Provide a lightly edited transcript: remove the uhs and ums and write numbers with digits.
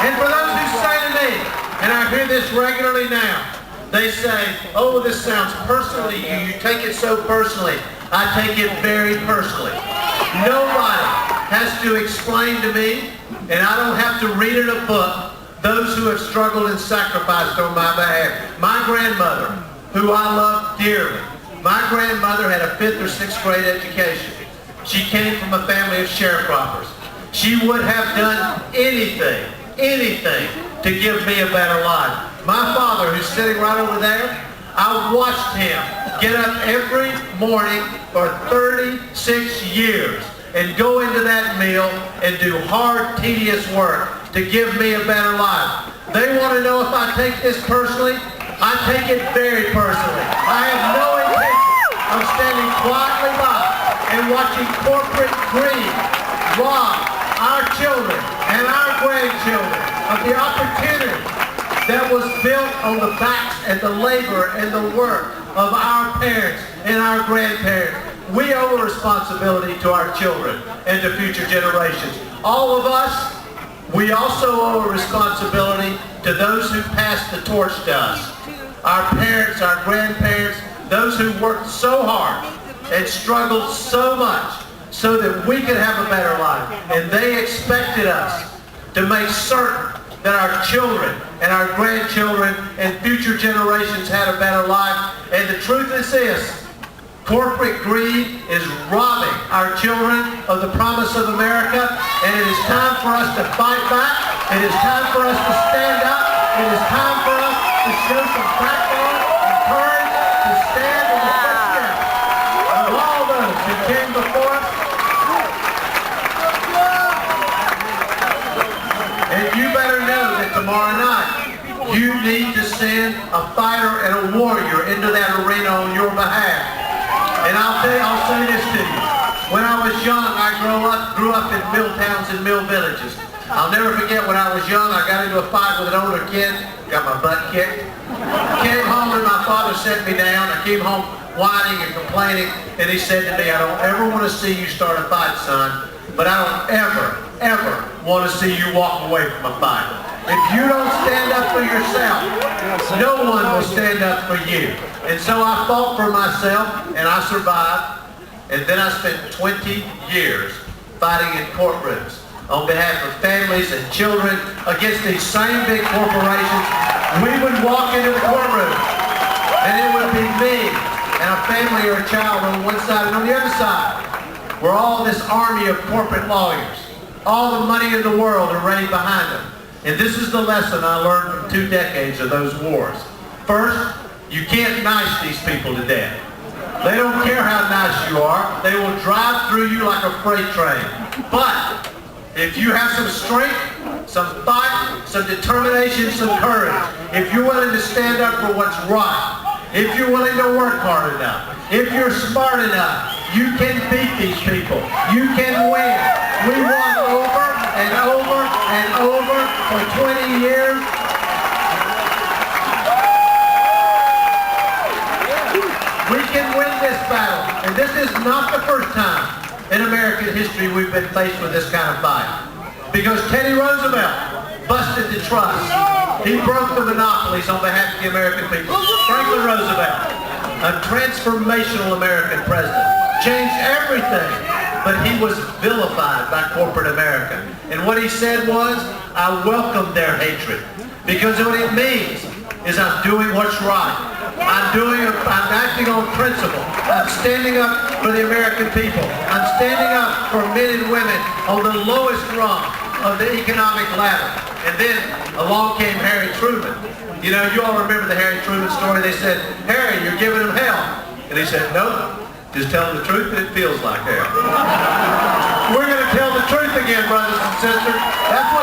And for those who say to me, and I hear this regularly now, they say, oh, this sounds personal to you. You take it so personally. I take it very personally. Nobody has to explain to me, and I don't have to read in a book, those who have struggled and sacrificed on my behalf. My grandmother, who I love dearly, my grandmother had a 5th or 6th grade education. She came from a family of sharecroppers. She would have done anything to give me a better life. My father, who's sitting right over there, I watched him get up every morning for 36 years and go into that mill and do hard, tedious work to give me a better life. They want to know if I take this personally. I take it very personally. I have no intention of standing quietly by and watching corporate greed rob our children and our grandchildren of the opportunity that was built on the backs and the labor and the work of our parents and our grandparents. We owe a responsibility to our children and to future generations. All of us, we also owe a responsibility to those who passed the torch to us. Our parents, our grandparents, those who worked so hard and struggled so much so that we could have a better life. And they expected us to make certain that our children and our grandchildren and future generations had a better life. And the truth is this: corporate greed is robbing our children of the promise of America, and it is time for us to fight back. It is time for us to stand up. It is time for us to show some backbone and courage to stand in the footsteps of all those who came before us. And you better know that tomorrow night you need to send a fighter and a warrior into that arena on your behalf. And I'll say this to you. When I was young, I grew up in mill towns and mill villages. I'll never forget when I was young, I got into a fight with an older kid, got my butt kicked. Came home and my father set me down. I came home whining and complaining, and he said to me, I don't ever want to see you start a fight, son, but I don't ever want to see you walk away from a fight. If you don't stand up for yourself, no one will stand up for you. And so I fought for myself, and I survived. And then I spent 20 years fighting in courtrooms on behalf of families and children against these same big corporations. We would walk into the courtroom, and it would be me and a family or a child on one side, and on the other side were all this army of corporate lawyers. All the money in the world are ready behind them. And this is the lesson I learned from 2 decades of those wars. First, you can't nice these people to death. They don't care how nice you are. They will drive through you like a freight train. But if you have some strength, some fight, some determination, some courage, if you're willing to stand up for what's right, if you're willing to work hard enough, if you're smart enough, you can beat these people. You can win. We won over and over and over for 20 years. We can win this battle. And this is not the first time in American history we've been faced with this kind of fight. Because Teddy Roosevelt busted the trust. He broke the monopolies on behalf of the American people. Franklin Roosevelt, a transformational American president, changed everything. But he was vilified by corporate America. And what he said was, I welcome their hatred. Because what it means is I'm doing what's right. I'm acting on principle. I'm standing up for the American people. I'm standing up for men and women on the lowest rung of the economic ladder. And then along came Harry Truman. You know, you all remember the Harry Truman story. They said, Harry, you're giving him hell. And he said, no, just tell them the truth and it feels like hell. We're going to tell the truth again, brothers and sisters. That's what